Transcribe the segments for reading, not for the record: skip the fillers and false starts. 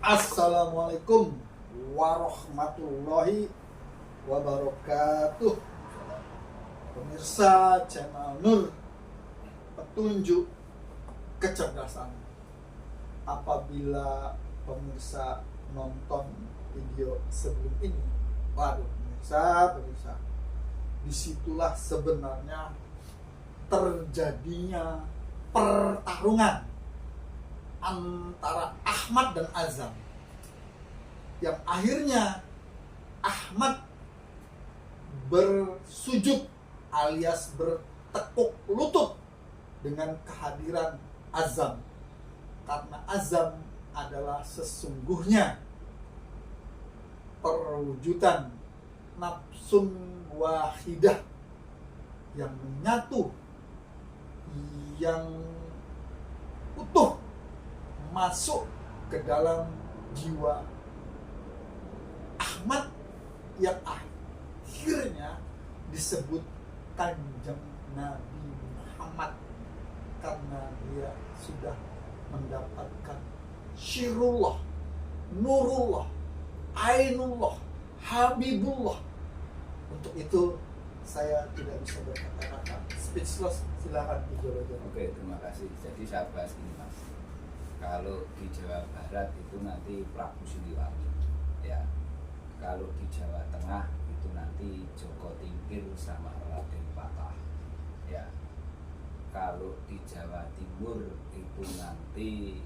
Assalamualaikum warahmatullahi wabarakatuh. Pemirsa channel Nur Petunjuk Kecerdasan. Apabila pemirsa nonton video sebelum ini, waduh pemirsa, disitulah sebenarnya terjadinya pertarungan antara Ahmad dan Azam, yang akhirnya Ahmad bersujud alias bertekuk lutut dengan kehadiran Azam, karena Azam adalah sesungguhnya perwujudan nafsun wahidah yang menyatu, yang utuh masuk ke dalam jiwa Ahmad, yang akhirnya disebut Kanjeng Nabi Muhammad, karena dia sudah mendapatkan Syirullah, Nurullah, Ainullah, Habibullah. Untuk itu saya tidak bisa berkata-kata, speechless. Silakan dijawab. Oke, terima kasih. Jadi saya bahas ini, Mas. Kalau di Jawa Barat itu nanti Prabu Siliwangi, ya. Kalau di Jawa Tengah itu nanti Joko Tingkir sama Raden Patah, ya. Kalau di Jawa Timur itu nanti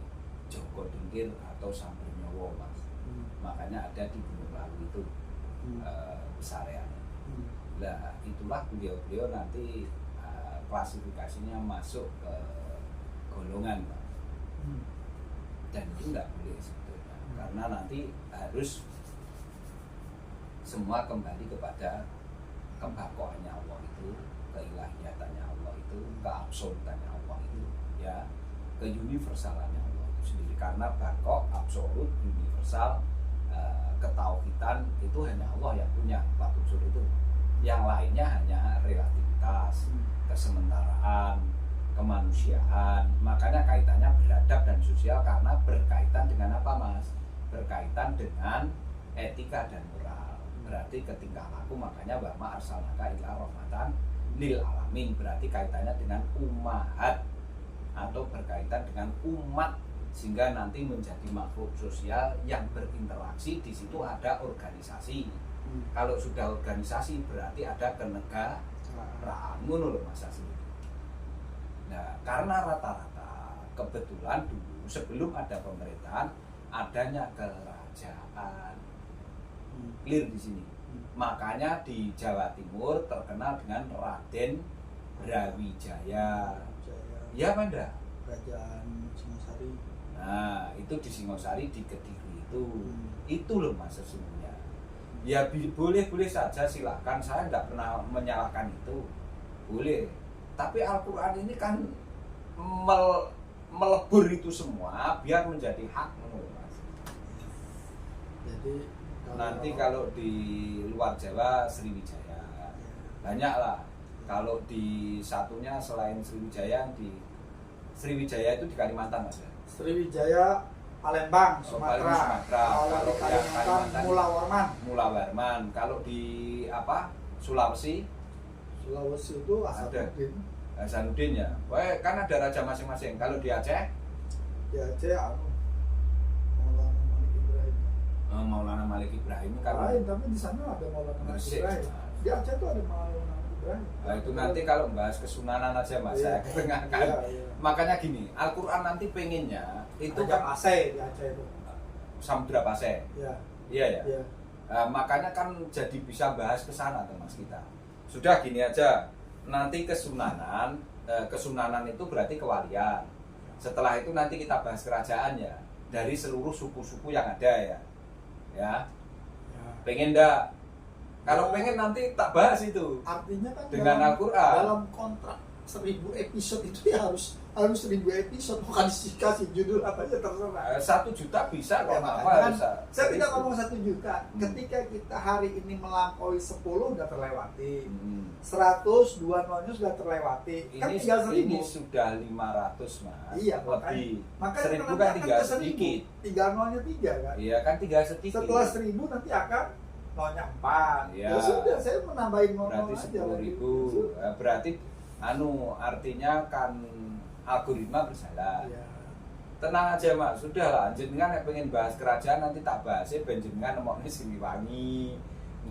Joko Tingkir atau Sambernyowo, Mas. Makanya ada di Gunung Lawu itu pesareannya. Nah, itulah beliau-beliau nanti klasifikasinya masuk ke golongan, Pak. Dan itu nggak boleh sebetulnya, karena nanti harus semua kembali kepada kebakohannya Allah itu, keilahiyatannya Allah itu, keabsolutannya Allah itu, ya, keuniversalannya Allah itu sendiri. Karena bakok, absolut, universal, ketauhidan itu hanya Allah yang punya, Pak unsur itu. Yang lainnya hanya relativitas, kesementaraan, kemanusiaan. Makanya kaitannya beradab dan sosial, karena berkaitan dengan apa, Mas? Berkaitan dengan etika dan moral. Berarti ketingkah laku, makanya wa ma arsalnaka illa rahmatan lil alamin. Berarti kaitannya dengan ummahat atau berkaitan dengan umat, sehingga nanti menjadi makhluk sosial yang berinteraksi. Di situ ada organisasi. Kalau sudah organisasi berarti ada kenegaraan, ngono lho Mas Asli. Nah, karena rata-rata kebetulan dulu sebelum ada pemerintahan adanya kerajaan, clear di sini. Makanya di Jawa Timur terkenal dengan Raden Brawijaya. Ya, Manda. Kerajaan Singosari. Nah, itu di Singosari, di Kediri itu. Itu loh Mas sesungguhnya. Ya boleh-boleh saja, silakan. Saya nggak pernah menyalahkan itu. Boleh. Tapi Al-Quran ini kan melebur itu semua biar menjadi hak, Mas. Jadi nanti kalau di luar Jawa Sriwijaya, banyaklah. Kalau di satunya selain Sriwijaya, di Sriwijaya itu di Kalimantan, Mas. Sriwijaya Palembang, Sumatera. Kalau di Kalimantan Mula Warman. Kalau di apa? Sulawesi itu Hasanuddin. Hasanuddin ya. Wah, kan ada raja masing-masing. Kalau di Aceh? Di Aceh Maulana Malik Ibrahim. Maulana Malik Ibrahim. Kalau lain, tapi di sana ada Maulana Malik Ibrahim. Di Aceh itu ada Maulana Malik Ibrahim. Nah, itu nanti kalau bahas kesunanan aja Mas, saya kedengarkan. Iya. Makanya gini, Al-Quran nanti pengennya itu kan Aceh, di Aceh itu. Samudra Pasai. Iya. Iya ya. Iya. Makanya kan jadi bisa bahas ke sana tuh Mas kita. Sudah gini aja. Nanti kesunanan itu berarti kewalian. Setelah itu nanti kita bahas kerajaan ya, dari seluruh suku-suku yang ada ya. Ya. Pengen enggak? Kalau pengen nanti tak bahas itu. Artinya kan dengan Al-Quran. Dalam kontrak 1000 episode itu ya harus 1000 episode, bukan dikasih judul apa aja terserah. 1 juta bisa Ya, kok, apa makanya harus saya tidak ngomong 1 juta. Ketika kita hari ini melampaui 10 udah terlewati. 100, 2 sudah terlewati. Kan tinggal 1000. Ini sudah 500 mas. Iya, lebih. makanya 1000 kenapa kan akan tinggal ke 1000? sedikit. Tinggal nolnya 3 kan. Iya kan tinggal sedikit. Setelah 1000 nanti akan nolnya 4. Iya. Ya sudah, saya menambahin Berarti 10.000. Berarti artinya kan algoritma berjalan. Iya. Tenang aja mas, sudah lah. Jenengan pengen bahas kerajaan nanti tak bahas. Jenengan nemoknya Siliwangi.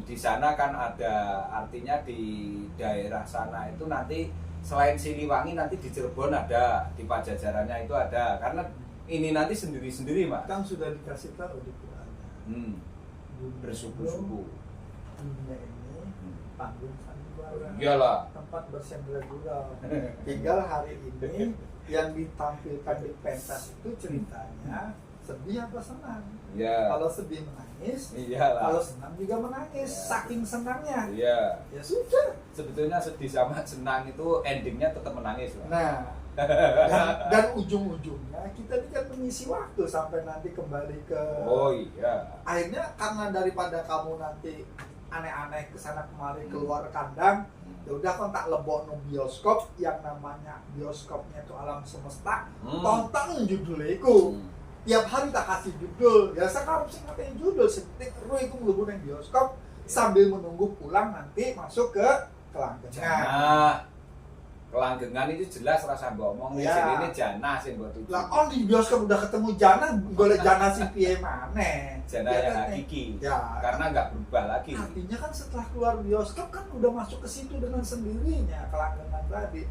Di sana kan ada, artinya di daerah sana itu nanti selain Siliwangi nanti di Cirebon ada, di Pajajarannya itu ada. Karena ini nanti sendiri-sendiri mas. Kan sudah dikasih tahu di Qurannya. Bersuku-suku. Dunia ini panggung sandiwara. Iyalah. Tempat bersandera gurau. Tinggal hari ini yang ditampilkan di pentas itu ceritanya sedih apa senang. Iya. Kalau sedih menangis, Iyalah. kalau senang juga menangis. Ya. Saking senangnya. Iya. Ya sudah. Sebetulnya sedih sama senang itu endingnya tetap menangis mas. Nah, dan ujung-ujungnya kita ini kan mengisi waktu sampai nanti kembali ke. Oh iya. Akhirnya karena daripada kamu nanti aneh-aneh kesana kemari keluar kandang, ya udah kan tak lebokno bioskop yang namanya bioskopnya itu alam semesta. Tonton judulnya itu. Tiap hari tak kasih judul. Ya sekarang sih ngatain judul seperti ru itu mlebu nang bioskop sambil menunggu pulang nanti masuk ke kelanggengan. Nah, kelanggengan itu jelas rasa ngomong Ya. sini ini jana sih buat tujuh. Lah on di bioskop udah ketemu Jana, golek Jana sing piye maneh. Jana Ya yang kan, hakiki. Ya. Karena nggak berubah lagi. Artinya kan setelah keluar bioskop kan udah masuk ke situ dengan sendirinya kelanggengan tadi.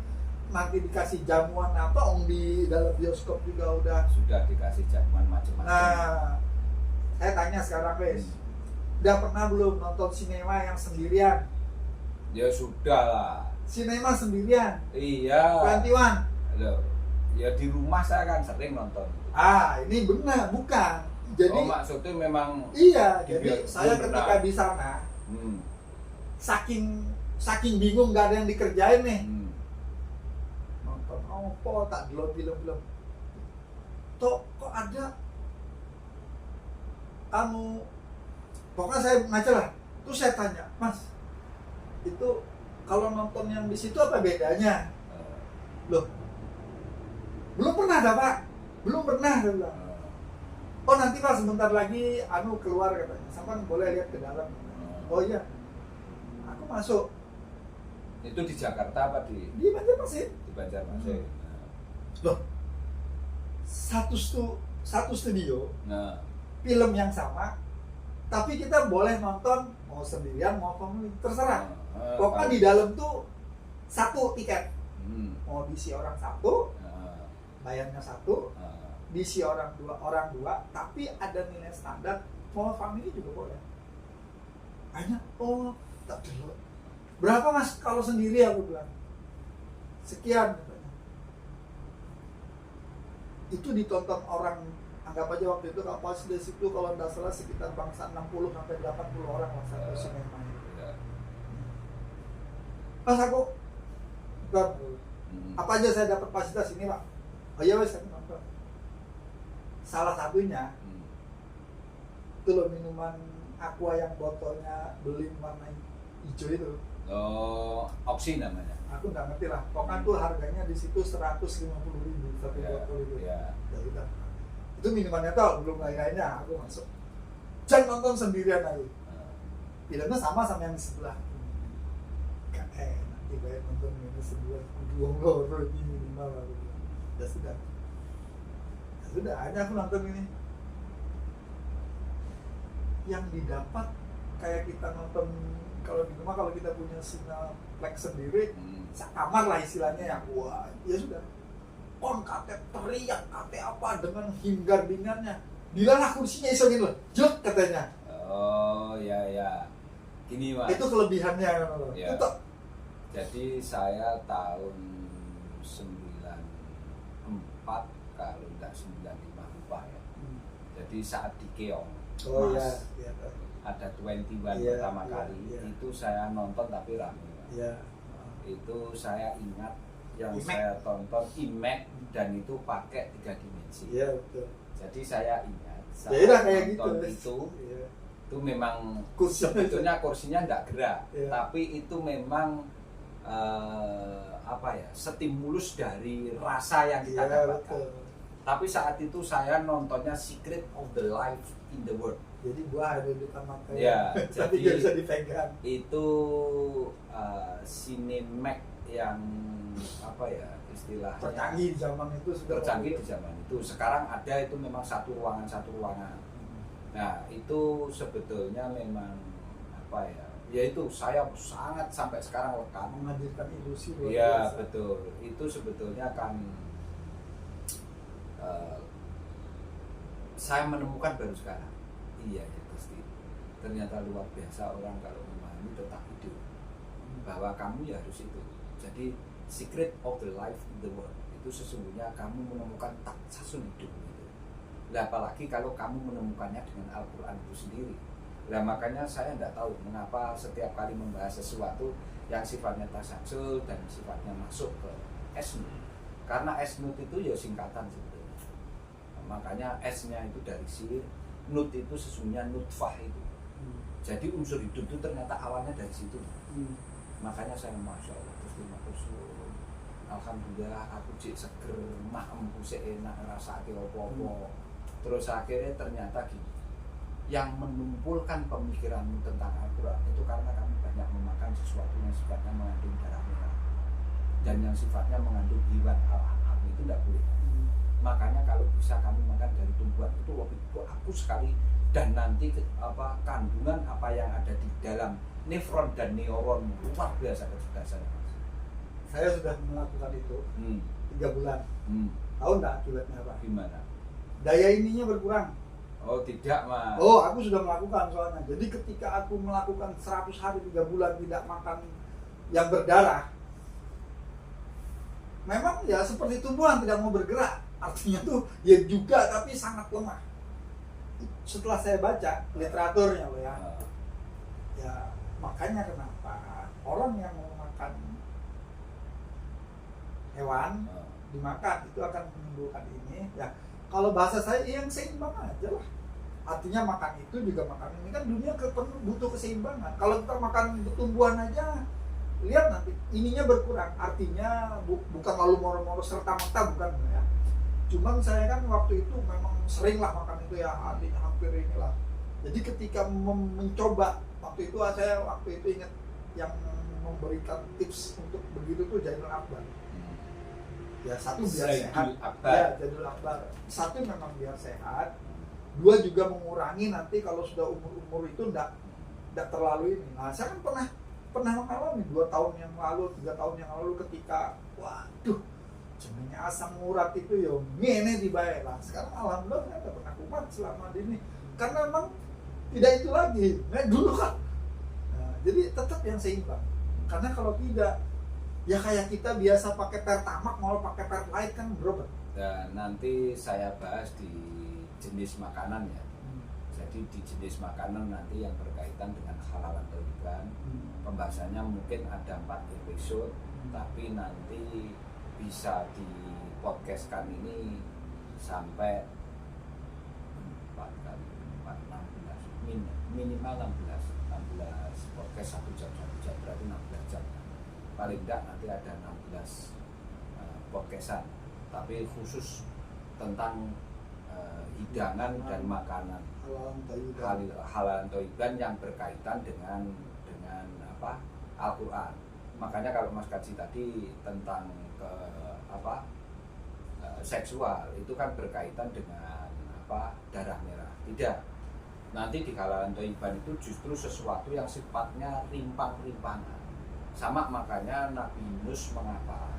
Nanti dikasih jamuan apa di dalam bioskop juga udah. Sudah dikasih jamuan macam-macam. Nah, saya tanya sekarang guys. Udah pernah belum nonton sinema yang sendirian? Ya sudah lah. Sinema sendirian? Iya. 21? Loh, ya di rumah saya kan sering nonton. Ah, ini benar, bukan. Jadi oh maksudnya memang iya, di jadi bioskop saya benar. ketika di sana hmm, saking bingung nggak ada yang dikerjain nih. hmm. Nonton apa tak delok film-film. Kok ada kamu pokoknya saya ngaca lah. Terus saya tanya, "Mas, itu kalau nonton yang di situ apa bedanya?" Loh. Belum pernah ada, Pak. Belum pernah dia bilang. Oh, nanti Pak sebentar lagi keluar katanya. Sampai boleh lihat ke dalam. Oh iya. Aku masuk. Itu di Jakarta apa di Banjarmasin. di Banjarmasin? Loh. Satu studio, Nah, film yang sama, tapi kita boleh nonton mau sendirian mau family, terserah. Pokoknya di dalam tuh satu tiket. Mau diisi orang satu, bayarnya satu, diisi orang dua, tapi ada nilai standar. Mau family juga boleh. Hanya tak dulu. Berapa Mas kalau sendiri aku bilang? Sekian katanya. Itu ditonton orang, anggap aja waktu itu kapasitas itu kalau tidak salah sekitar bangsa 60 sampai 80 orang lah satu sinema. Mas aku apa aja saya dapat fasilitas ini Pak? Oh iya wes saya nonton. Salah satunya itu loh minuman aqua yang botolnya beli warna hijau itu. Oh, opsi namanya. Aku nggak ngerti lah. Pokoknya tuh harganya di situ 150.000 satu botol itu. Ya. Ya udah. Itu minumannya tau, belum lain-lainnya. Aku masuk. Jangan nonton sendirian aja. Filmnya sama yang di sebelah. Kan nanti kayak nonton ini sebelah. Buang loro ini minimal lah. Ya sudah. Ya sudah, hanya aku nonton ini. Yang didapat kayak kita nonton kalau di rumah, kalau kita punya Cineplex sendiri, sekamar lah istilahnya yang wah, ya sudah. Kon kate teriak kate apa dengan hingar-bingarnya. Dilalah kursinya isogin loh. Jelek katanya. Oh, ya. Gini, Mas. Itu kelebihannya kan loh. Ya. Itu Jadi saya tahun 94 kalau enggak 95 lupa ya. Jadi saat di Keong. oh Mas, ya, ada 21 Iya, pertama iya, kali iya. itu saya nonton tapi rame. ya. Itu saya ingat yang IMAX. saya tonton IMAX dan itu pakai 3 dimensi. Iya betul. Jadi saya ingat saat Ya udah kayak gitu. nonton Iya. itu memang Kursinya sebetulnya kursinya enggak gerak, Iya. tapi itu memang apa ya, stimulus dari rasa yang kita Iya dapatkan. betul. Tapi saat itu saya nontonnya Secret of the Life in the World. Jadi buah ada di depan mata. Ya, Tapi jadi- nggak bisa dipegang. Itu Cinemax yang apa ya istilahnya Tercanggih di zaman itu sudah. tercanggih di zaman itu. Sekarang ada itu memang satu ruangan. Nah itu sebetulnya memang apa ya? Ya itu saya sangat sampai sekarang lekat. Menghadirkan ilusi luar Iya biasa. betul. Itu sebetulnya kan saya menemukan baru sekarang. Iya ya Gusti. Ternyata luar biasa orang kalau memahami tentang hidup. Bahwa kamu ya harus itu. Jadi secret of the life in the world itu sesungguhnya kamu menemukan taksasun hidup gitu. Nah, apalagi kalau kamu menemukannya dengan Al-Quran itu sendiri. Nah makanya saya tidak tahu mengapa setiap kali membahas sesuatu yang sifatnya tasasul dan sifatnya masuk ke esnut. Karena esnut itu ya singkatan sebetulnya. Makanya S-nya itu dari sir, nut itu sesungguhnya nutfah itu. Jadi unsur hidup itu ternyata awalnya dari situ. Makanya saya masya Allah Gusti Maksud. Alhamdulillah aku cik seger, maemku sik enak ngrasake apa-apa. Terus akhirnya ternyata gini. Yang menumpulkan pemikiranmu tentang Al-Quran itu karena kamu banyak memakan sesuatu yang sifatnya mengandung darah merah dan yang sifatnya mengandung hewan al-an'am itu tidak boleh. Makanya kalau bisa kamu makan dari tumbuhan itu lebih bagus sekali dan nanti kandungan apa yang ada di dalam nefron dan neuron luar biasa kecerdasan. Saya sudah melakukan itu 3 bulan. Tahu nggak akibatnya apa? Gimana? Daya ininya berkurang. Oh tidak Mas. Oh, aku sudah melakukan soalnya. Jadi ketika aku melakukan 100 hari 3 bulan tidak makan yang berdarah, memang ya seperti tumbuhan tidak mau bergerak. Artinya tuh ya juga tapi sangat lemah. Setelah saya baca literaturnya loh ya. Ya makanya kenapa orang yang mau makan hewan dimakan itu akan menimbulkan ini ya. Kalau bahasa saya yang seimbang aja lah. Artinya makan itu juga makan ini kan dunia butuh keseimbangan. Kalau kita makan tumbuhan aja, lihat nanti ininya berkurang. Artinya bukan lalu moro-moro serta merta bukan ya. Cuman saya kan waktu itu memang sering lah makan itu ya, hampir inilah. Jadi ketika mencoba waktu itu saya ingat yang memberikan tips untuk begitu tuh Zainul Akbar. Ya satu biar sehat. Ya Zainul Akbar. Satu memang biar sehat. 2 juga mengurangi nanti kalau sudah umur itu enggak terlalu ini. Nah, saya kan pernah mengalami 2 tahun yang lalu, 3 tahun yang lalu ketika waduh, jenenge asam urat itu yo ngene dibayar lah. Sekarang alhamdulillah saya pernah kumat selama ini. Karena memang tidak itu lagi. Nah, dulu kan. Nah, jadi tetap yang seimbang. Karena kalau tidak ya kayak kita biasa pakai Pertamax mau pakai Pertalite kan berobat. Dan nanti saya bahas di jenis makanan ya. Jadi di jenis makanan nanti yang berkaitan dengan halal atau ikan, pembahasannya mungkin ada 4 episode, tapi nanti bisa di podcastkan ini sampai 4 kali 4, 16 minimal 16 podcast 1 jam berarti 16 jam. Paling enggak nanti ada 16 podcastan, tapi khusus tentang hidangan dan makanan halal toiban yang berkaitan dengan apa Al-Quran. Makanya kalau Mas Kaji tadi tentang seksual itu kan berkaitan dengan apa darah merah. Tidak. Nanti di halal toiban itu justru sesuatu yang sifatnya rimpang-rimpangan. Sama makanya Nabi Yunus mengapa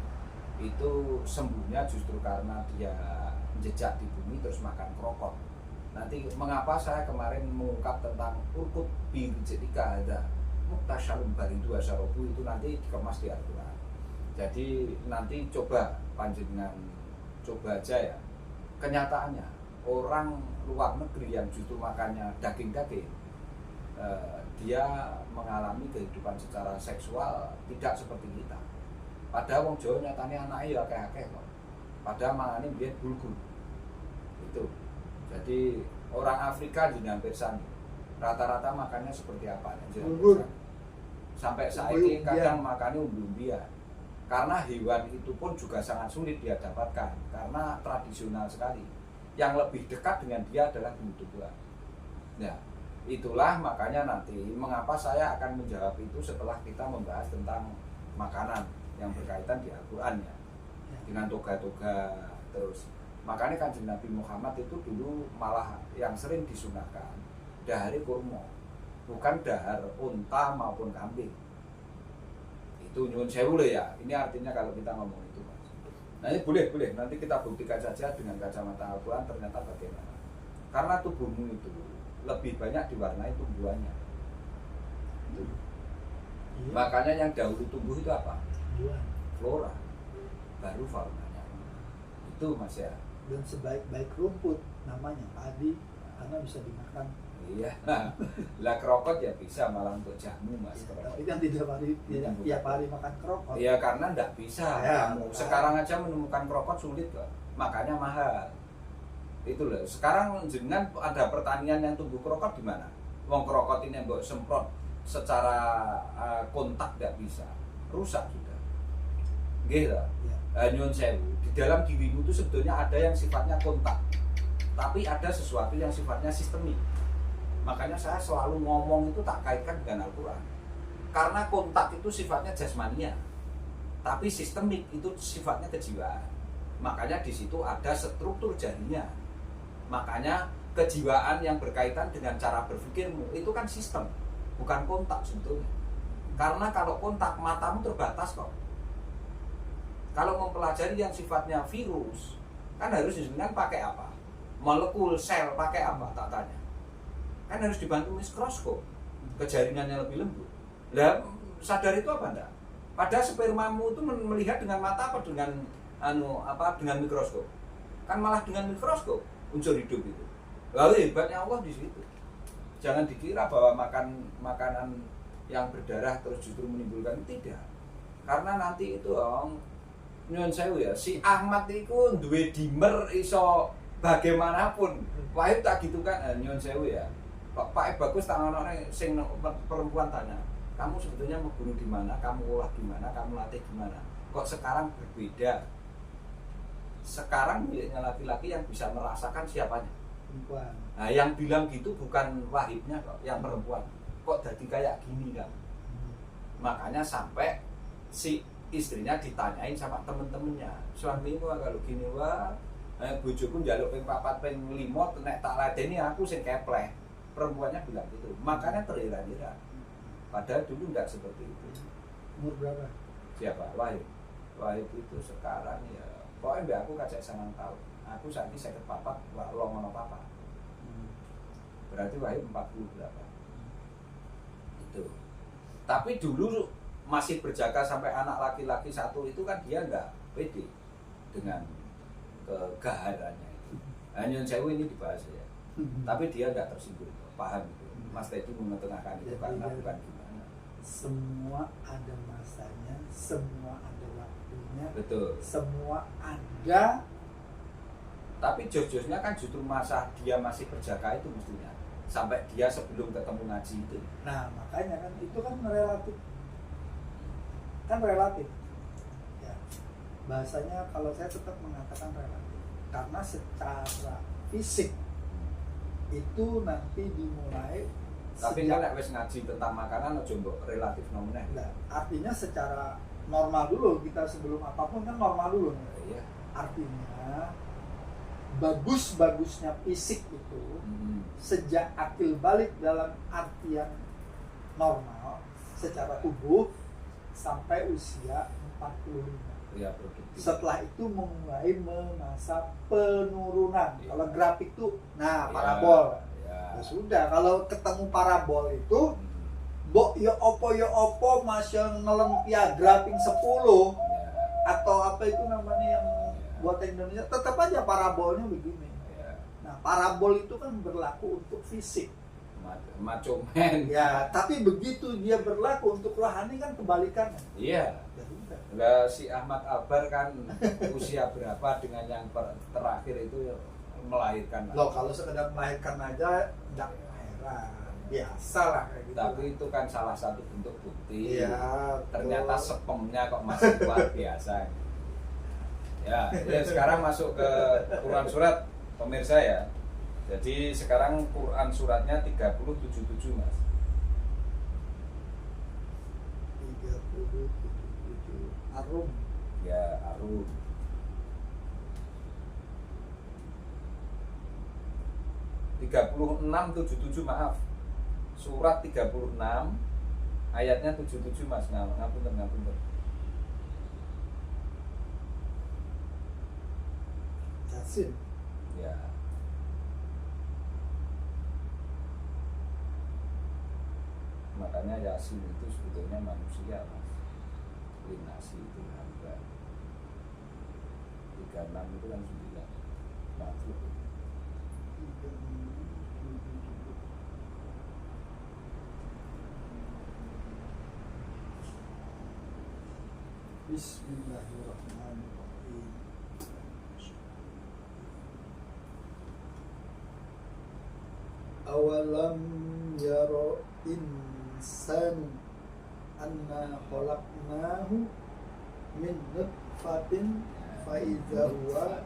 itu sembuhnya justru karena dia jejak di bumi terus makan krokot. Nanti mengapa saya kemarin mengungkap tentang urkut bir jedika ada muktasyalum baridu asarobu itu nanti dikemas di Al-Quran. Jadi nanti coba panjenengan coba aja ya. Kenyataannya orang luar negeri yang justru makannya daging-daging dia mengalami kehidupan secara seksual tidak seperti kita. Padahal wong Jawa nyatane anake ya akeh-akeh kok. Padahal mangane mbiyen bulgur. Itu. Jadi orang Afrika di hampir sama. Rata-rata makannya seperti apa? Bulgur. Sampai saiki kadang makannya umbi-umbian. Karena hewan itu pun juga sangat sulit dia dapatkan karena tradisional sekali. Yang lebih dekat dengan dia adalah tumbuh-tumbuhan. Ya, itulah makanya nanti mengapa saya akan menjawab itu setelah kita membahas tentang makanan yang berkaitan di Al-Qur'an ya. Dengan toga-toga terus. Makanya Kanjeng Nabi Muhammad itu dulu malah yang sering disunahkan dahari kurma, bukan dahar unta maupun kambing. Itu nyuwun sewu ya. Ini artinya kalau kita ngomong itu, Mas. Nah, ini boleh. Nanti kita buktikan saja dengan kacamata Al-Qur'an ternyata bagaimana. Karena tubuhmu itu lebih banyak diwarnai tumbuhannya. Itu. Iya. Makanya yang dahulu tumbuh itu apa? Flora. Baru faunanya. Itu Mas ya. Dan sebaik-baik rumput namanya padi karena bisa dimakan. Iya, lah krokot ya bisa malah untuk jamu Mas. Ya, tapi kan tiap hari makan krokot. Iya karena enggak bisa ya, kamu. Sekarang aja menemukan krokot sulit kok, makanya mahal. Itu loh. Sekarang jenengan ada pertanian yang tumbuh krokot di mana? Wong krokot ini mbok semprot secara kontak enggak bisa, rusak sudah. Nggih ta? Ya. Nyuwun sewu. Di dalam dirimu itu sebetulnya ada yang sifatnya kontak, tapi ada sesuatu yang sifatnya sistemik. Makanya saya selalu ngomong itu tak kaitkan dengan Al-Qur'an. Karena kontak itu sifatnya jasmania, tapi sistemik itu sifatnya kejiwaan. Makanya di situ ada struktur jaringan. Makanya kejiwaan yang berkaitan dengan cara berpikirmu itu kan sistem, bukan kontak sebetulnya. Karena kalau kontak matamu terbatas kok. Kalau mempelajari yang sifatnya virus, kan harus dengan pakai apa? Molekul sel pakai apa? Tak tanya. Kan harus dibantu mikroskop, kejaringannya lebih lembut. Lah sadar itu apa enggak? Padahal spermamu itu melihat dengan mata apa dengan dengan mikroskop. Kan malah dengan mikroskop unsur hidup itu. Lalu hebatnya Allah di situ. Jangan dikira bahwa makan makanan yang berdarah terus justru menimbulkan, tidak. Karena nanti itu nyuwun sewu ya, si Ahmad itu duwe dimer iso bagaimanapun. Wahid tak gitu kan, nyuwun sewu ya. Pak bagus tangan-tangan sing perempuan tanya, kamu sebetulnya mau bunuh di mana, kamu olah di mana, kamu latih di mana? Kok sekarang berbeda? Sekarang miliknya laki-laki yang bisa merasakan siapanya? Perempuan. Nah, yang bilang gitu bukan Wahidnya kok, yang perempuan. Kok jadi kayak gini kan? Makanya sampai si istrinya ditanyain sama temen-temennya, suamimu kalau gini wah, bojoku njaluk ping 4 ping 5 nek tak ladeni aku sing kepleh. Perempuannya bilang gitu, makanya terira-ira. Padahal dulu enggak seperti itu. Umur berapa? Siapa? Wahid itu sekarang ya, pokoknya mbak aku kacak 9 tahun. Aku saat ini 50 papat, longono papa. Berarti Wahid 48. Itu. Tapi dulu masih berjaga sampai anak laki-laki satu itu kan dia enggak pede dengan kegaharannya itu. Hanya sewu ini dibahas ya. Tapi dia enggak tersinggung. Paham itu. Mas Teddy mengetengahkan itu karena bukan gimana. Semua ada masanya, semua ada waktunya. Betul. Semua ada. Tapi jos-josnya kan justru masa dia masih berjaga itu mestinya. Sampai dia sebelum ketemu ngaji itu. Nah makanya kan itu kan relatif. Kan relatif. Ya. Bahasanya kalau saya tetap mengatakan relatif. Karena secara fisik itu nanti dimulai. Tapi kan nek wis ngaji tentang makanan aja mbok relatif nomene. Nah, artinya secara normal dulu, kita sebelum apapun kan normal dulu. Iya. Artinya bagus-bagusnya fisik itu sejak akil balik dalam artian normal secara tubuh sampai usia 45. Ya, produktif. Setelah itu mulai masa penurunan. Ya. Kalau grafik itu, nah parabol. Ya. Ya sudah, kalau ketemu parabol itu, mbok yo opo masih ngelempia grafik 10 ya. Atau apa itu namanya yang buat Indonesia, tetap aja parabolnya begini. Ya. Nah parabol itu kan berlaku untuk fisik. maco man. Ya, tapi begitu dia berlaku untuk rohani kan kebalikannya. Iya. Ya udah. Lah si Ahmad Albar kan usia berapa dengan yang terakhir itu melahirkan. Loh, kalau sekedar melahirkan aja enggak heran. Biasa lah kayak gitu. Tapi itu kan salah satu bentuk bukti. Iya, Ternyata betul. spamnya kok masih luar biasa. Ya, sekarang masuk ke Quran surat pemirsa ya. Jadi sekarang Quran suratnya 3077 Mas. 3077 Arum. Ya, Arum. 3677 maaf. Surat 36 ayatnya 77 Mas. Ngapunten. Yasin. Ya. Makanya Yasin itu sebetulnya manusia Mas. Linasi itu hamba. 36 itu kan 9 makhluk. Bismillahirrahmanirrahim. Awalam yaro insanu anna khalaqnahu min nutfatin fa idza huwa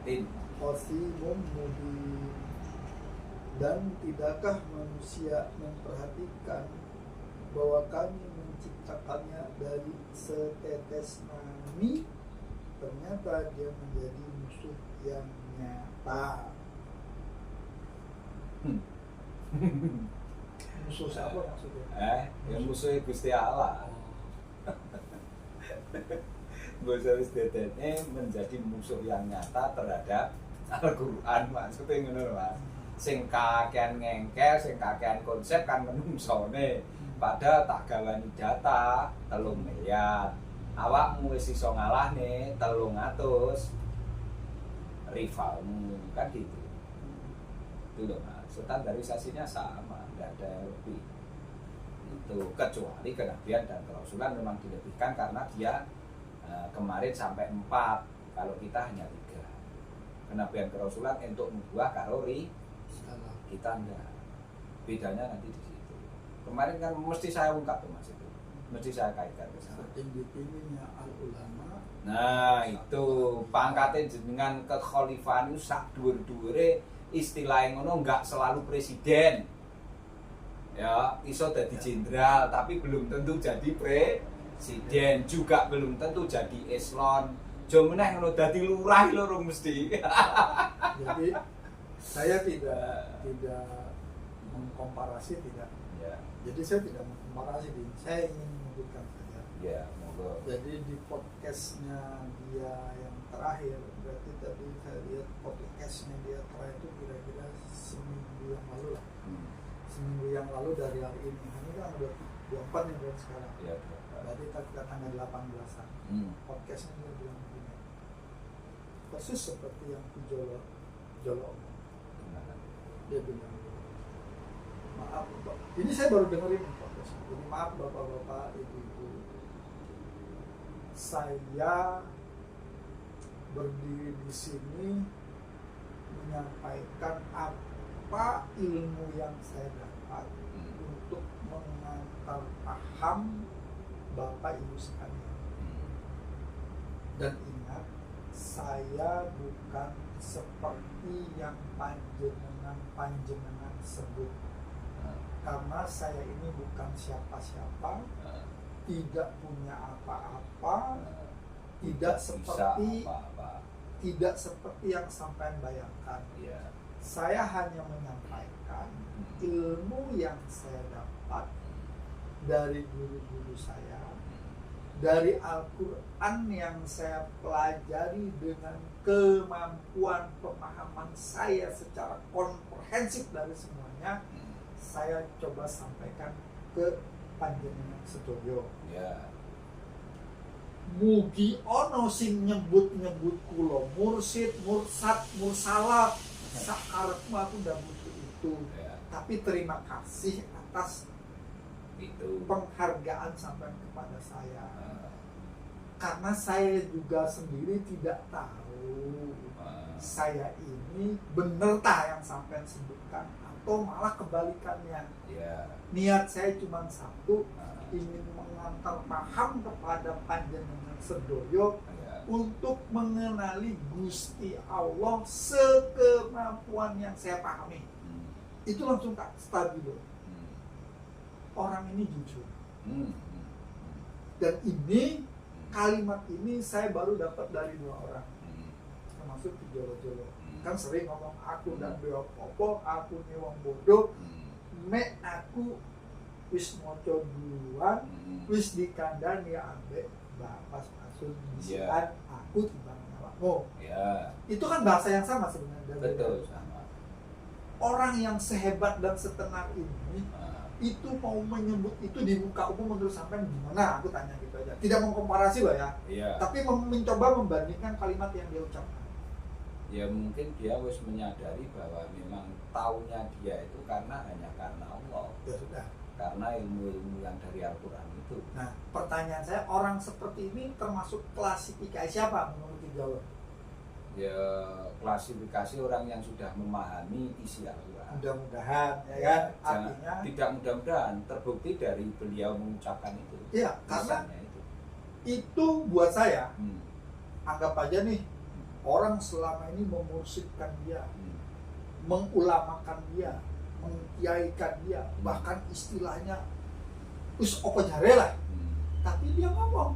khasimun mubin. Dan tidakkah manusia memperhatikan bahwa kami menciptakannya dari setetes mani, ternyata dia menjadi musuh yang nyata. Musuh siapa maksudnya? Yang musuhnya Gusti Allah. Musuh ini menjadi musuh yang nyata terhadap Al-Quran, maksudnya ngono Mas. Sing kakean ngengkel, sing kakean konsep kan menungsone. Padahal tak gawani data 3 miliar. Awakmu wis iso ngalahne 300 rivalmu kan gitu. Itu loh Mas. Standarisasinya sama, nggak ada lebih. Itu kecuali kenabian dan kerasulan memang dilebihkan karena dia kemarin sampai 4, kalau kita hanya 3. Kenabian kerasulan untuk membuah kalori, kita enggak. Bedanya nanti di situ. Kemarin kan mesti saya ungkap tuh Mas itu. Mesti saya kaitkan ke sana. Tinggi-tingginya al-ulama. Nah, itu pangkatnya dengan kekhalifahan itu sak dhuwur-dhuwure istilahnya ngono enggak selalu presiden. Ya, iso jadi jenderal tapi belum tentu jadi presiden, juga belum tentu jadi eselon. Jo meneh ngono dadi lurah lho mesti. Jadi saya tidak mengkomparasi, tidak. Ya. Jadi saya tidak mengkomparasi, saya ingin menyebutkan saja. Ya, monggo. Jadi di podcastnya dia yang terakhir, berarti tadi saya lihat podcastnya dia terakhir itu kira-kira seminggu yang lalu lah. Seminggu yang lalu dari hari ini. Ini kan udah 24 nih bulan sekarang. Ya, berarti kita tanggal 18-an. Podcastnya dia bilang begini. Persis seperti yang Jolo. Dia bilang, maaf Pak. Ini saya baru dengerin podcast. Jadi maaf bapak-bapak, ibu-ibu. Saya berdiri di sini menyampaikan apa ilmu yang saya dapat untuk mengantar paham Bapak Ibu sekalian. Dan ingat, saya bukan seperti yang panjenengan sebut. Karena saya ini bukan siapa-siapa, tidak punya apa-apa, tidak seperti yang sampean bayangkan. Saya hanya menyampaikan ilmu yang saya dapat dari guru-guru saya, dari Al-Quran yang saya pelajari dengan kemampuan pemahaman saya secara komprehensif dari semuanya, saya coba sampaikan ke panjenengan sedoyo. Mugi ono sing nyebut-nyebut kula mursid, mursad, mursalah, sakarepmu aku ndak butuh itu. tapi terima kasih atas itu penghargaan sampai kepada saya. Karena saya juga sendiri tidak tahu saya ini bener tak yang sampai sebutkan atau malah kebalikannya. Niat saya cuma satu, ingin mengantar paham kepada panjenengan sedoyo untuk mengenali Gusti Allah sekemampuan yang saya pahami. Itu langsung tak stabilo. Orang ini jujur. Dan ini kalimat ini saya baru dapat dari 2 orang, termasuk di Jolo-Jolo. Kan sering ngomong aku dan beliau popo, aku nih wong bodoh, mek aku wis moco duluan, wis dikandani ambek bapak maksud bisikan aku timbang awakmu. Itu kan bahasa yang sama sebenarnya. Betul sama. Orang yang sehebat dan setenar ini itu mau menyebut itu di muka umum menurut sampean gimana? Aku tanya gitu aja. Tidak mengkomparasi loh ya. Tapi mencoba membandingkan kalimat yang dia ucapkan. Ya mungkin dia harus menyadari bahwa memang taunya dia itu hanya karena Allah. Ya sudah. Karena ilmu-ilmu yang dari Al-Quran itu. Nah, pertanyaan saya, orang seperti ini termasuk klasifikasi siapa menurut Jawa? Ya klasifikasi orang yang sudah memahami isi Al-Quran. Mudah-mudahan ya kan, artinya tidak mudah-mudahan terbukti dari beliau mengucapkan itu. Iya, karena itu buat saya anggap aja nih orang selama ini memursyidkan dia, mengulamakan dia, mengkiaikan dia, bahkan istilahnya us opo jare lah. Tapi dia ngomong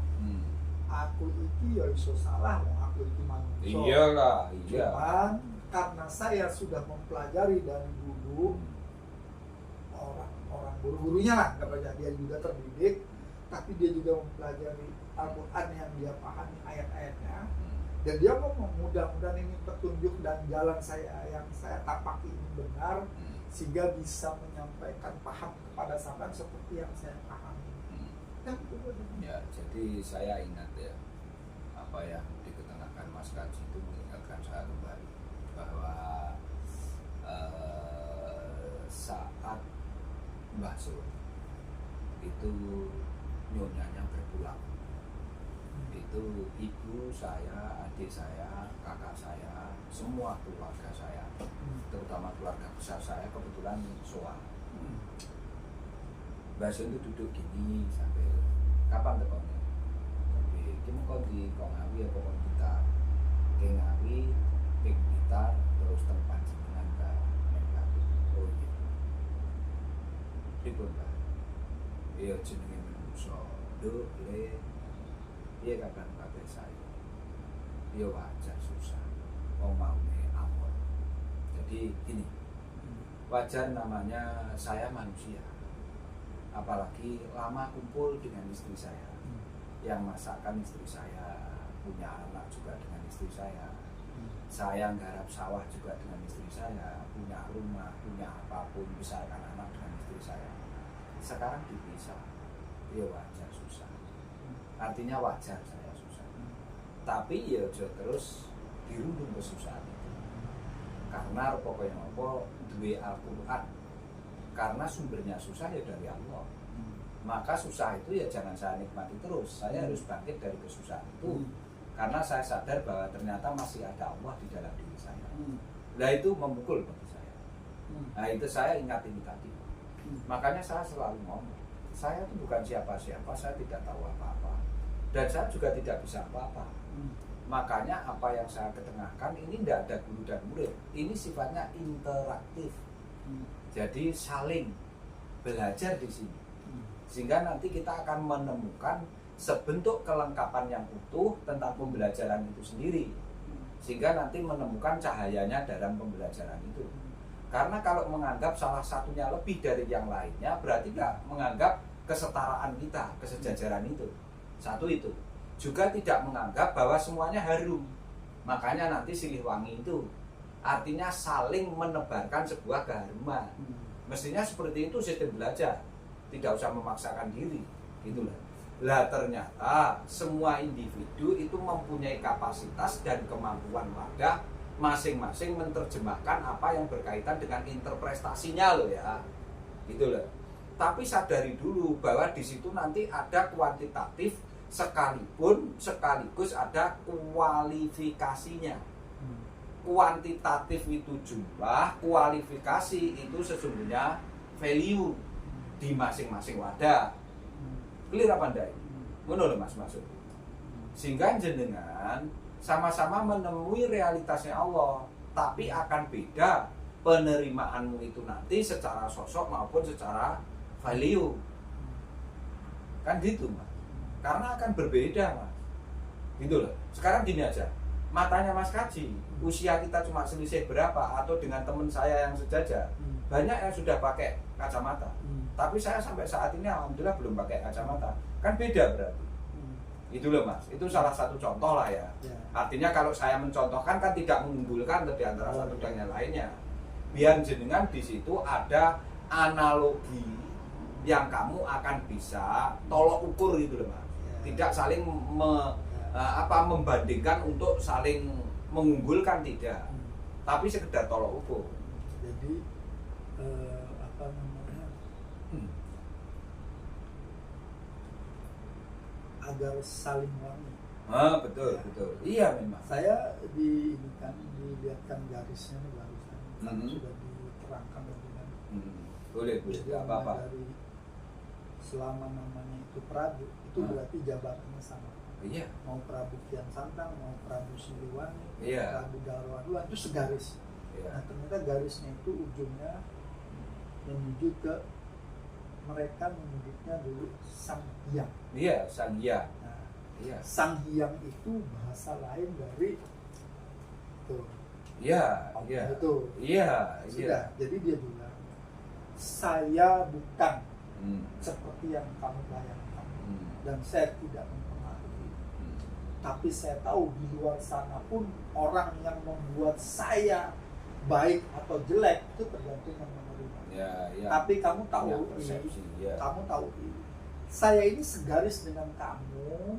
aku itu ya iso salah, aku itu manusia. Iyalah, iya. Cuman karena saya sudah mempelajari dari guru, orang guru-gurunya lah, nggak banyak, dia juga terdidik, tapi dia juga mempelajari Al-Quran yang dia pahami ayat-ayatnya, dan dia ngomong mudah-mudahan ini petunjuk dan jalan saya yang saya tapaki ini benar, sehingga bisa menyampaikan paham kepada sahabat seperti yang saya pahami. Ya, jadi saya ingat ya apa yang diketenakan Mas Kaji itu mengingatkan saya kembali bahwa saat Mbah Sur itu nyonyanya berpulang, itu ibu saya, adik saya, kakak saya, semua keluarga saya, terutama keluarga besar saya kebetulan soal. Mbah Sur itu duduk gini sampai kapan tekonnya? Sampai kita mau di Ngawi apa kon kita? Ke Ngawi, ke Blitar, terus tempat jenengan ke Mengkatu. Oh iya. Pripun Pak? Iya jenenge menungso. Nduk le piye kapan kabeh saya? Ya wajar susah. Wong maune ampun. Jadi gini. Wajar namanya saya manusia. Apalagi lama kumpul dengan istri saya, yang masakan istri saya, punya anak juga dengan istri saya nggarap sawah juga dengan istri saya, punya rumah, punya apapun, besarkan anak dengan istri saya. Sekarang dipisah, ya wajar susah. Artinya wajar saya susah. Tapi ya terus dirundung kesusahan itu. Karena pokoknya apa duwe Al-Quran. Karena sumbernya susah ya dari Allah. Maka susah itu ya jangan saya nikmati terus. Saya harus bangkit dari kesusahan itu. Karena saya sadar bahwa ternyata masih ada Allah di dalam diri saya. Nah itu memukul bagi saya. Nah itu saya ingat ini tadi. Makanya saya selalu ngomong, saya itu bukan siapa-siapa, saya tidak tahu apa-apa. Dan saya juga tidak bisa apa-apa. Makanya apa yang saya ketengahkan ini tidak ada guru dan murid. Ini sifatnya interaktif. Jadi saling belajar di sini, sehingga nanti kita akan menemukan sebentuk kelengkapan yang utuh tentang pembelajaran itu sendiri, sehingga nanti menemukan cahayanya dalam pembelajaran itu. Karena kalau menganggap salah satunya lebih dari yang lainnya, berarti nggak menganggap kesetaraan kita, kesejajaran itu. Satu itu. Juga tidak menganggap bahwa semuanya harum. Makanya nanti silih wangi itu artinya saling menebarkan sebuah keharuman. Mestinya seperti itu sistem belajar, tidak usah memaksakan diri, gitulah. Lah ternyata semua individu itu mempunyai kapasitas dan kemampuan wadah masing-masing menerjemahkan apa yang berkaitan dengan interpretasinya loh ya, gitu loh. Tapi sadari dulu bahwa di situ nanti ada kuantitatif sekaligus ada kualifikasinya. Kuantitatif itu jumlah, kualifikasi itu sesungguhnya value di masing-masing wadah. Clear apa enggak? Ngono lho Mas maksud. Sehingga jenengan sama-sama menemui realitasnya Allah, tapi akan beda penerimaanmu itu nanti secara sosok maupun secara value. Kan gitu Mas. Karena akan berbeda Mas. Gitu loh. Sekarang gini aja. Matanya Mas Kaji, usia kita cuma selisih berapa, atau dengan teman saya yang sejajar, banyak yang sudah pakai kacamata. Tapi saya sampai saat ini alhamdulillah belum pakai kacamata. Kan beda berarti. Itu loh Mas, itu salah satu contoh lah ya. Artinya kalau saya mencontohkan kan tidak mengunggulkan di antara satu dan yang lainnya. Biar jenengan di situ ada analogi yang kamu akan bisa tolok ukur gitu loh Mas. Tidak saling membandingkan untuk saling mengunggulkan, tidak. Tapi sekedar tolok ukur. Jadi apa namanya? Agar saling wangi. Betul, betul. Iya memang. Saya dilihatkan garisnya nih barusan. Sudah diterangkan dengan. Boleh, apa-apa. Dari selama namanya itu Prabu, itu berarti jabatannya sama. Iya. Mau Prabu Kian Santang, mau Prabu Siliwangi, Iya. Prabu Darwadua itu segaris. Iya. Nah ternyata garisnya itu ujungnya menuju ke mereka menyebutnya dulu Sang Hyang. Iya, Sang Hyang. Nah, Iya. Sang Hyang itu bahasa lain dari itu. Iya, iya. Itu. Iya, Sudah. Jadi dia bilang, saya bukan seperti yang kamu bayangkan, dan saya tidak mempengaruhi. Tapi saya tahu di luar sana pun orang yang membuat saya baik atau jelek itu tergantung yang menerima. Ya, ya. Tapi kamu tahu Ya, ini, persepsi, ya. kamu tahu ini. Saya ini segaris dengan kamu,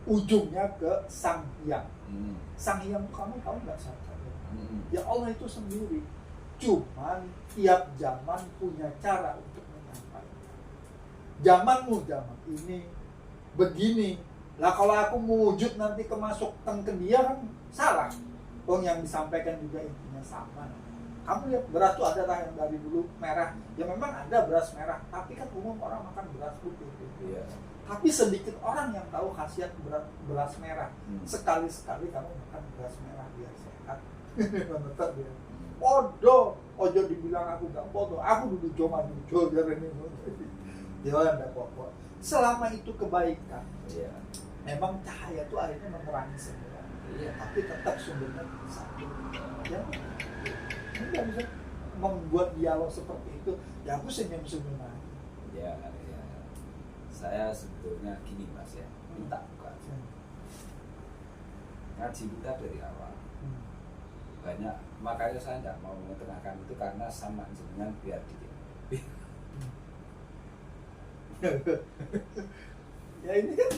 ujungnya ke Sang Hyang. Sang Hyang kamu tahu nggak siapa? Ya Allah itu sendiri. Cuman tiap zaman punya cara untuk menyampaikan. Zamanmu zaman ini begini. Lah kalau aku mewujud nanti kemasukkan ke dia kan salah. Yang disampaikan juga intinya sama. Kamu lihat beras tuh ada yang dari dulu merah. Ya memang ada beras merah, tapi kan umum orang makan beras putih. Iya. Tapi sedikit orang yang tahu khasiat beras merah. Sekali-sekali kamu makan beras merah biar sehat. Menetap dia. Podo, ojo dibilang aku gak podo. Aku duduk cuma duduk ini. Jangan ada pokok. Selama itu kebaikan. Iya. Memang cahaya itu akhirnya menerangi semua. Iya. Tapi tetap sumbernya satu. Ya, nggak bisa membuat dialog seperti itu. Ya aku senyum-senyum aja. Ya, ya. Saya sebetulnya gini Mas ya, minta buka. Ngaji kita dari awal banyak, makanya saya tidak mau mengetengahkan itu karena sama jenengan biar dikit. Ya ini kan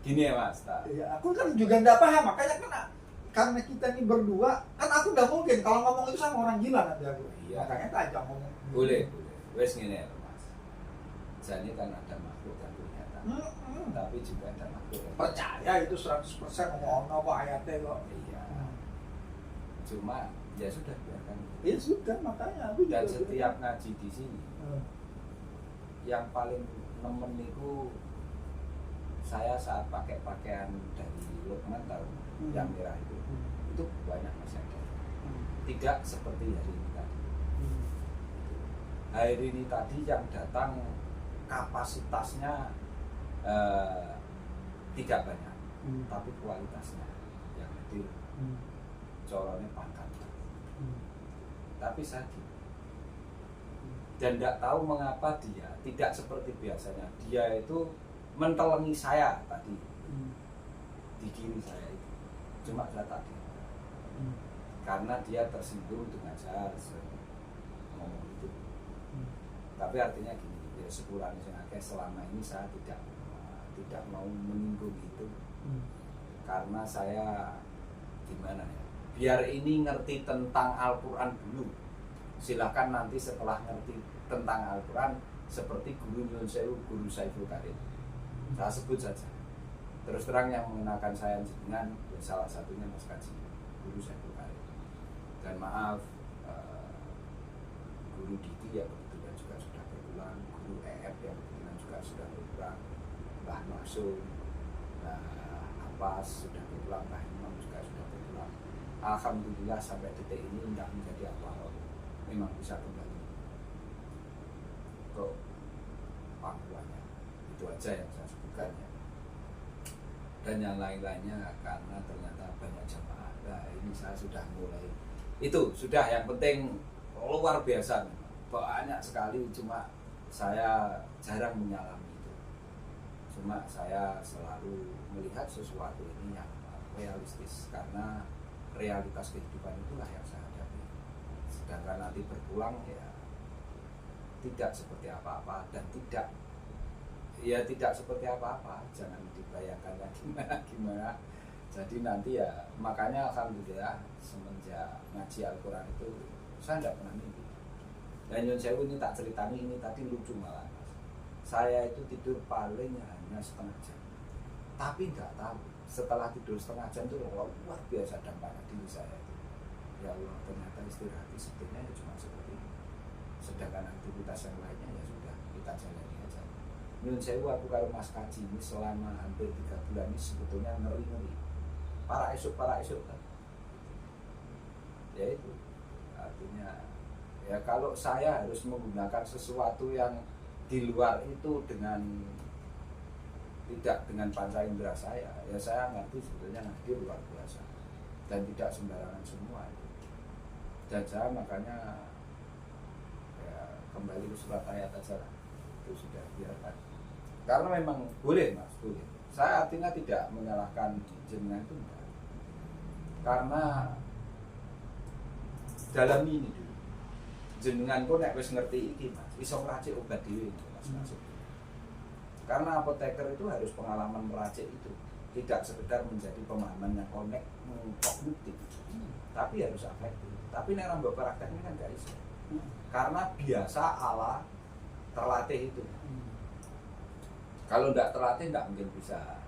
Gini ya Mas, ya aku kan juga nggak paham, makanya karena kita ini berdua kan aku nggak mungkin kalau ngomong itu sama orang gila nanti aku. Iya. Makanya tajam ngomong. Boleh. Wes ngene ya Mas. Jadi kan ada makhluk yang kelihatan, tapi juga ada makhluk yang Percaya itu 100% ngomong kok ayatnya kok. Iya. Cuma ya sudah biarkan. Ya sudah, makanya aku Dan juga setiap ngaji di sini, yang paling nemen itu saya saat pakai pakaian dari Lukman tahu yang merah itu banyak Mas yang tidak seperti hari ini tadi. Hari ini tadi yang datang kapasitasnya tidak banyak, tapi kualitasnya yang hadir corone pangkat. Tapi saya dan tidak tahu mengapa dia tidak seperti biasanya. Dia itu mentelengi saya tadi di kiri saya itu, cuma saya tak dengar karena dia tersinggung dengan saya ngomong itu. Tapi artinya gini, ya sepuluhan selama ini saya tidak mau menyinggung itu karena saya gimana ya, biar ini ngerti tentang Al-Quran dulu, silahkan nanti setelah ngerti tentang Al-Quran seperti guru Nyun Sewu, guru Saiful Karim, saya sebut saja. Terus terang yang mengenalkan saya dengan salah satunya Mas Kaji, guru Saiful Karim. Dan maaf, guru Diki ya kebetulan juga sudah berpulang, guru EF yang kebetulan juga sudah berpulang, Mbah Masum, Apas sudah berpulang, Mbah Imam juga sudah berpulang. Alhamdulillah sampai detik ini tidak menjadi apa-apa, memang bisa kembali ke pangkuannya. Itu aja yang saya sebutkan ya. Dan yang lain-lainnya karena ternyata banyak jamaah. Nah ini saya sudah mulai, itu sudah yang penting luar biasa, banyak sekali, cuma saya jarang menyalami itu. Cuma saya selalu melihat sesuatu ini yang realistis, karena realitas kehidupan itulah yang saya hadapi. Sedangkan nanti berpulang ya tidak seperti apa-apa, dan tidak seperti apa-apa, jangan dibayangkan gimana. Jadi nanti ya, makanya alhamdulillah semenjak ngaji Al-Quran itu saya tidak pernah mimpi. Dan Nyun Sewu ini tak ceritani, ini tadi lucu malah. Saya itu tidur paling hanya setengah jam, tapi nggak tahu setelah tidur setengah jam itu luar biasa dampaknya diri saya itu. Ya Allah, ternyata istirahat sebetulnya ya cuma seperti ini. Sedangkan aktivitas yang lainnya ya sudah kita jalani aja. Nyun Sewu aku kalau Mas Kaji ini selama hampir 3 bulan ini sebetulnya ngeri-ngeri. Para esok kan. Ya itu artinya ya kalau saya harus menggunakan sesuatu yang di luar itu tidak dengan panca indera saya, ya saya ngerti sebetulnya ngaji luar biasa dan tidak sembarangan semua itu. Dan saya makanya ya kembali ke surat ayat aja lah, itu sudah biarkan. Karena memang boleh Mas, boleh. Saya artinya tidak menyalahkan jenengan itu enggak. Karena dalam ini dulu jenengan kok nek wis ngerti iki Mas, iso ngracik obat dhewe Mas masuk. Karena apoteker itu harus pengalaman meracik itu, tidak sekedar menjadi pemahaman yang kognitif, tapi harus afektif. Tapi nek mbok prakteknya kan gak iso. Karena biasa ala terlatih itu. Kalau tidak terlatih tidak mungkin bisa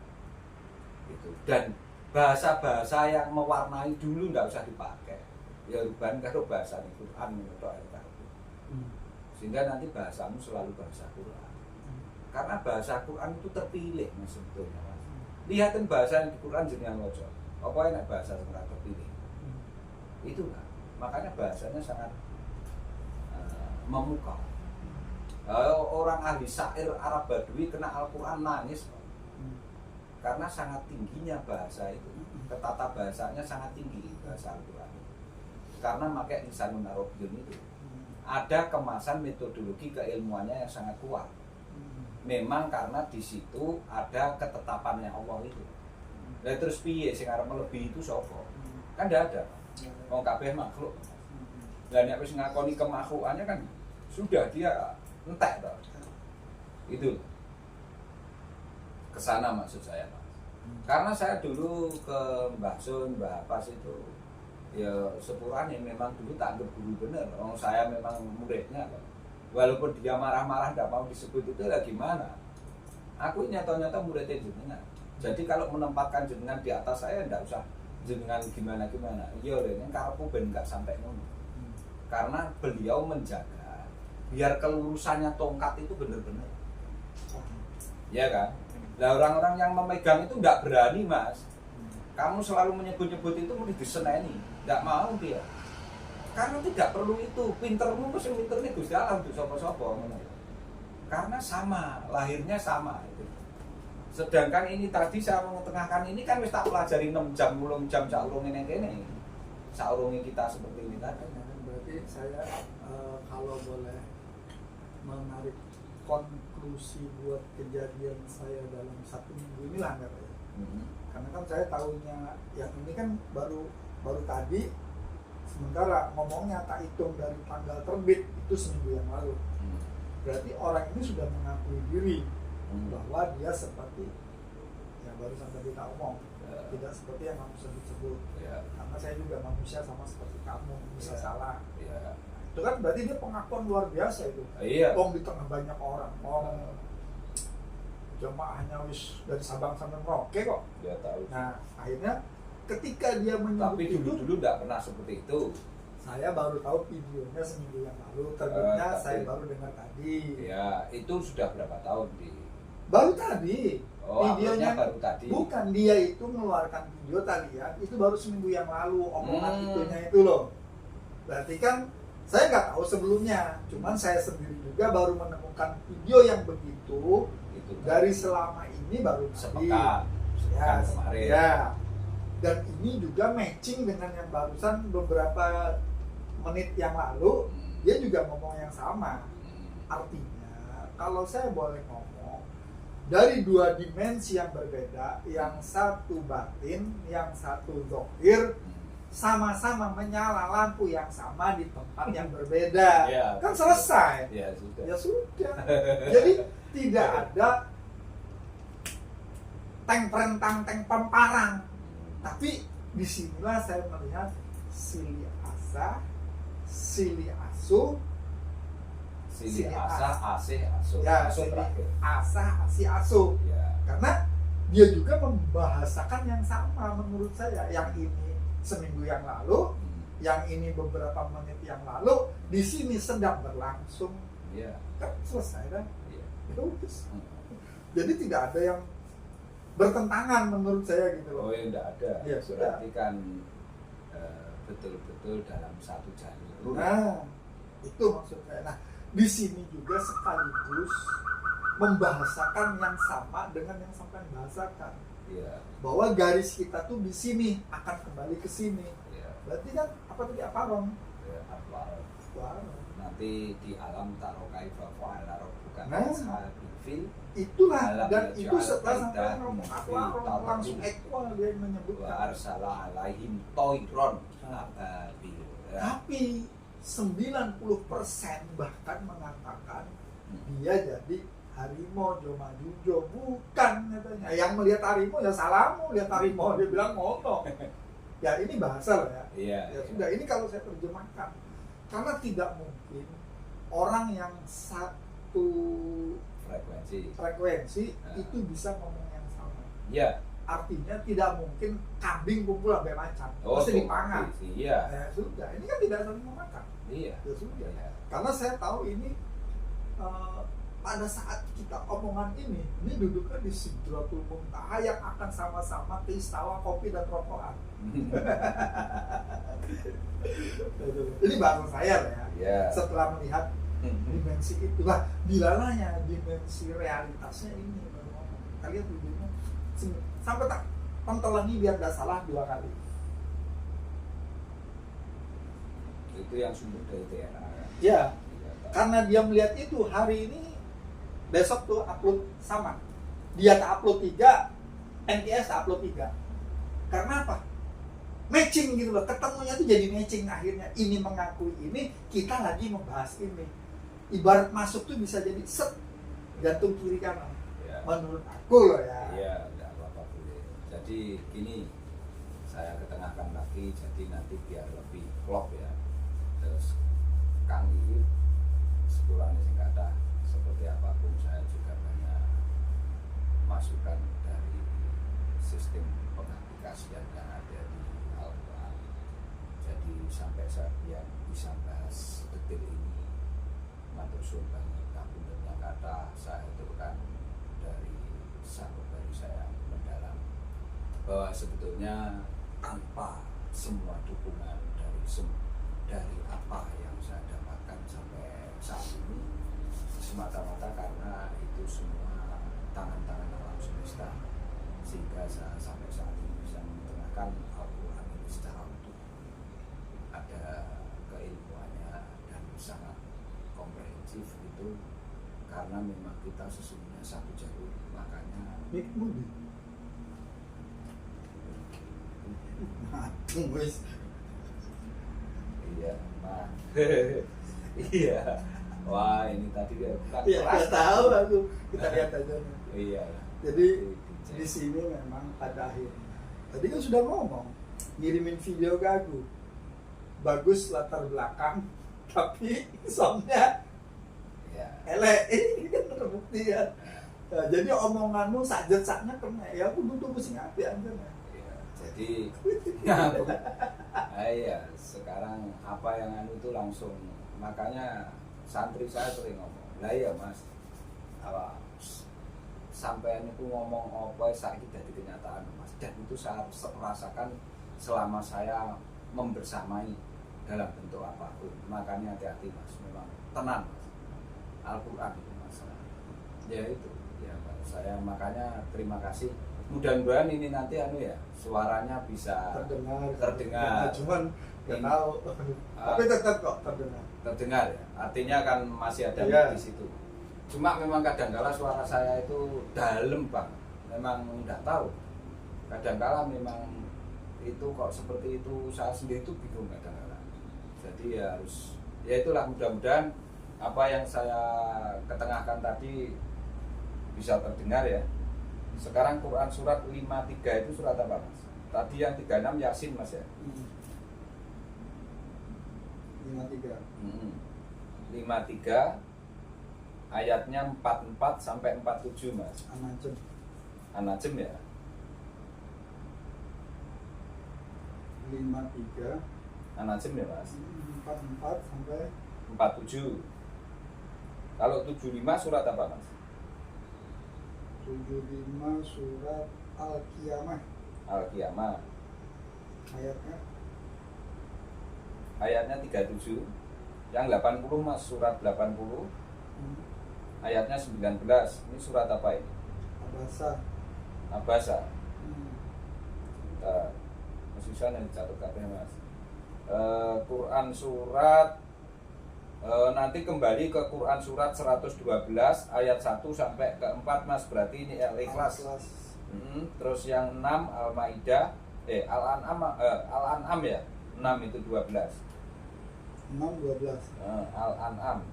itu. Dan bahasa-bahasa yang mewarnai dulu tidak usah dipakai. Ya ruban karo bahasa Al-Quran atau Al-Quran. Sehingga nanti bahasamu selalu bahasa Quran. Karena bahasa Quran itu terpilih Mas sebetulnya Mas. Lihatin bahasa di Quran jenengan waca. Apa enak bahasa yang terpilih. Itulah. Makanya bahasanya sangat memukau. Orang ahli syair Arab Badui kena Al-Quran nangis karena sangat tingginya bahasa itu, ketata bahasanya sangat tinggi bahasa Al-Quran karena pakai lisanun Arabiyyun itu ada kemasan metodologi keilmuannya yang sangat kuat. Memang karena di situ ada ketetapannya Allah itu. Nah terus piye sing arep melebihi itu sapa? Kan ndak ada. Wong kabeh makhluk. Lah nek wis ngakoni kemakhlukannya kan sudah dia entek toh. Itu kesana maksud saya Mas. Karena saya dulu ke Mbah Sun, Mbah Apas itu ya sepurane memang dulu tak anggap guru bener. Saya memang muridnya kok. Walaupun dia marah-marah tidak mau disebut itu lah gimana. Aku nyata-nyata muridnya jenengan. Jadi kalau menempatkan jenengan di atas saya tidak usah jenengan gimana-gimana. Iya lho, karepku ben enggak sampai ngono. Karena beliau menjaga biar kelurusannya tongkat itu benar-benar. Ya kan? Nah orang-orang yang memegang itu enggak berani Mas. Kamu selalu menyebut-nyebut itu mesti diseneni. Enggak mau dia. Karena tidak perlu itu. Pintermu mesti pinternya Gusti Allah untuk sapa-sapa. Karena sama, lahirnya sama itu. Sedangkan ini tadi saya mengetengahkan ini kan wis tak pelajari 6 jam, 10 jam saurunge ning kene. Saurunge kita seperti ini tadi. Berarti saya kalau boleh menarik konklusi buat kejadian saya dalam 1 minggu ini lah ya. Karena kan saya tahunya yang ini kan baru tadi, sementara ngomongnya tak hitung dari tanggal terbit itu seminggu yang lalu. Berarti orang ini sudah mengakui diri bahwa dia seperti yang baru sampai kita omong, tidak seperti yang kamu sebut-sebut. manusia sama seperti kamu, bisa Iya. salah. Iya. Itu kan berarti dia pengakuan luar biasa itu. Iya. Di tengah banyak orang, jemaahnya wis dari Sabang sampai Merauke kok. Dia tahu. Nah, akhirnya ketika dia menyebut Tapi itu, dulu nggak pernah seperti itu. saya baru tahu videonya seminggu yang lalu, terbitnya Tapi- saya baru dengar tadi. Ya, itu sudah berapa tahun di Baru tadi. Oh, Videonya uploadnya baru tadi. bukan, dia itu mengeluarkan video tadi ya, itu baru seminggu yang lalu omongan Hmm. itunya itu loh. Berarti kan saya nggak tahu sebelumnya, cuman saya sendiri juga baru menemukan video yang begitu Itu dari selama ini baru tadi. sepekan Ya, kemarin. ya. Dan ini juga matching dengan yang barusan beberapa menit yang lalu, Hmm. dia juga ngomong yang sama. Hmm. Artinya, kalau saya boleh ngomong, dari dua dimensi yang berbeda, yang satu batin, yang satu zahir, sama-sama menyala lampu yang sama di tempat yang berbeda. Ya, Kan selesai. Ya sudah. Ya sudah. Jadi tidak ada teng perentang, teng pemparang. Tapi disinilah saya melihat sili asa, sili asu, Sili Sili asa, asih, asuh. ya Asuh sili terakhir. asa, asi asu. Ya. Karena dia juga membahasakan yang sama menurut saya. Yang ini seminggu yang lalu, yang ini beberapa menit yang lalu, di sini sedang berlangsung. Iya. Kan selesai kan? Iya. Ya udah. Jadi tidak ada yang bertentangan menurut saya gitu loh. Oh ya tidak ada. Ya, sudah. Berarti kan betul-betul dalam satu jalur. Nah, itu maksud saya. Nah, di sini juga sekaligus membahasakan yang sama dengan yang sampai bahasakan. Iya. Bahwa garis kita tuh di sini akan kembali ke sini. Iya. Berarti kan apa tadi aparon? Ya, apa? Aparon. Nanti di alam taruh kaifa fa'ala bukan Nah. ashabil fil Itulah, Alam dan ya, itu jual setelah kita sampai ngomong mungkin aparon langsung equal dia wa menyebutkan. arsala alaihim toiron ababil. Ya. Tapi 90% bahkan mengatakan dia jadi harimau Jomajujo, bukan katanya. Yang melihat harimau ya salamu, lihat harimau dia bilang ngono. Ya ini bahasa lah ya. Iya. Ya sudah, ini kalau saya terjemahkan. Karena tidak mungkin orang yang satu frekuensi Nah. itu bisa ngomong yang sama. Iya. Artinya tidak mungkin kambing kumpul sampai macan. Oh, Mesti dipangan. Iya. Ya sudah, ini kan tidak saling memakan. Iya. Ya sudah. Iya. Karena saya tahu ini pada saat kita omongan ini duduknya di Sidratul Muntaha yang akan sama-sama keistawa kopi dan rokokan. Ini bahasa saya lah ya. Iya. Setelah melihat dimensi itulah, dilalanya dimensi realitasnya ini. Kita lihat videonya sampai tak pentelangi biar tidak salah 2 kali. Itu yang sumber dari TNA. Ya, Iya, Pak. karena dia melihat itu hari ini, besok tuh upload sama. Dia tak upload 3, NTS tak upload 3. Karena apa? Matching gitu loh, ketemunya tuh jadi matching akhirnya. Ini mengakui ini, kita lagi membahas ini. Ibarat masuk tuh bisa jadi set, jantung kiri kanan. Iya. Menurut aku loh ya. Iya, enggak apa-apa boleh. Jadi ini saya ketengahkan lagi, jadi nanti biar lebih klop ya. Terus Kang Iip sepurane sing kathah seperti apapun saya juga banyak masukan dari sistem pengaplikasian yang ada di Al-Quran. Jadi sampai saya yang bisa bahas detail ini matur suwun banget kapunten kata saya itu kan dari sahabat saya mendalam bahwa sebetulnya tanpa semua dukungan dari apa yang saya dapatkan sampai saat ini semata-mata karena itu semua tangan-tangan alam semesta sehingga saya sampai saat ini bisa mengetengahkan Al-Quran ini secara utuh, ada keilmuannya dan sangat komprehensif itu karena memang kita sesungguhnya satu jalur, makanya Wes. iya nah iya wah ini tadi dia bukan Ya, nggak tahu aku. Kita lihat aja. iya Jadi dicek. di sini memang pada akhirnya. Tadi kan sudah ngomong, ngirimin video ke aku. bagus latar belakang tapi soundnya Ya. elek. Ini kan terbukti ya. Nah, jadi omonganmu sajat-sajatnya kena ya aku duduk sing apik aja. Ya, jadi iya sekarang apa yang anu itu langsung, makanya santri saya sering ngomong lah ya mas, apa sampean itu ngomong apa saat kita di kenyataan mas, dan itu saya merasakan selama saya membersamai dalam bentuk apapun. Makanya hati-hati mas, memang tenang mas, Al-Quran itu masalah ya itu ya Pak. Saya makanya terima kasih, mudah-mudahan ini nanti anu ya suaranya bisa terdengar. Cuman nggak tahu tapi tetap kok terdengar ya, artinya kan masih ada iya. di situ. Cuma memang kadang-kala suara saya itu dalam bang, memang nggak tahu. Kadang-kala memang itu kok seperti itu, saya sendiri itu bingung kadang-kala. Jadi ya harus, ya itulah mudah-mudahan apa yang saya ketengahkan tadi bisa terdengar ya. Sekarang Quran surat 53 itu surat apa mas? Tadi yang 36 Yasin mas ya? 53 53 ayatnya 44 sampai 47 mas. An-Najm ya. 53 An-Najm ya mas. 44 sampai 47. Kalau 75 surat apa mas? 75 surat Al-Qiyamah. Al-Qiyamah. Ayatnya 37. Yang 80 mas, surat 80. Ayatnya 19. Ini surat apa ini? Abasa. Kita masih sana dicatat katanya mas. Quran surat nanti kembali ke Quran surat 112 ayat 1 sampai ke 4 mas, berarti ini Al-Ikhlas. Terus yang 6 Al-Maidah, Al-An'am ya, 6 itu 12. 12. Al-An'am.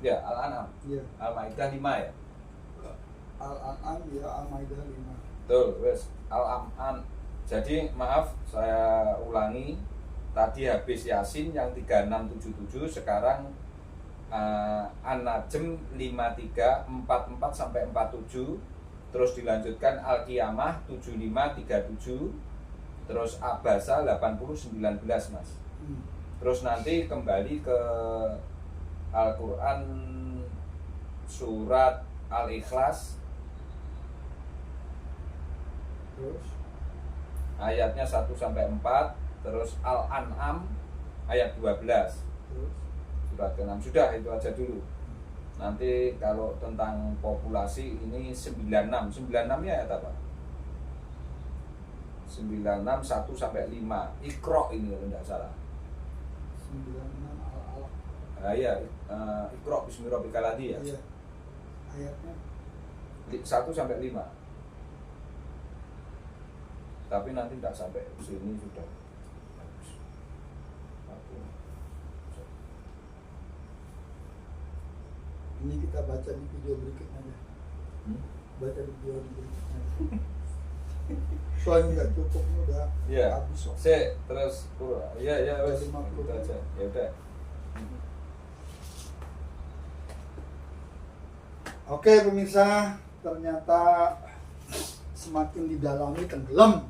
Ya, Al-An'am. Iya. Al-Maidah 5 ya. Al-An'am ya, Al-Maidah 5. Betul, wes. Al-An'am. Jadi maaf saya ulangi, tadi habis Yasin yang 3677, sekarang An-Najm 53 44 sampai 47, terus dilanjutkan Al-Qiyamah 75 37, terus Abasa 80 19 mas. Terus nanti kembali ke Al-Quran surat Al-Ikhlas Terus ayatnya 1 sampai 4, terus Al-An'am ayat 12. terus Surat ke-6 sudah, itu aja dulu. Nanti kalau tentang populasi ini 96. 96 ya apa? 96 1 sampai 5. Iqra ini kalau tidak salah. 96 Al-Alaq. Iya, Iqra bismi rabbikal ladzi ya. Iya. Ayatnya 1 sampai 5. Tapi nanti tidak sampai sini sudah bagus. ini kita baca di video berikutnya ya. Baca di video berikutnya. Soalnya nggak cukup, ini udah Iya. habis kok. Terus ya wes Udah 50. gitu aja. Ya udah. Oke pemirsa, ternyata semakin didalami tenggelam.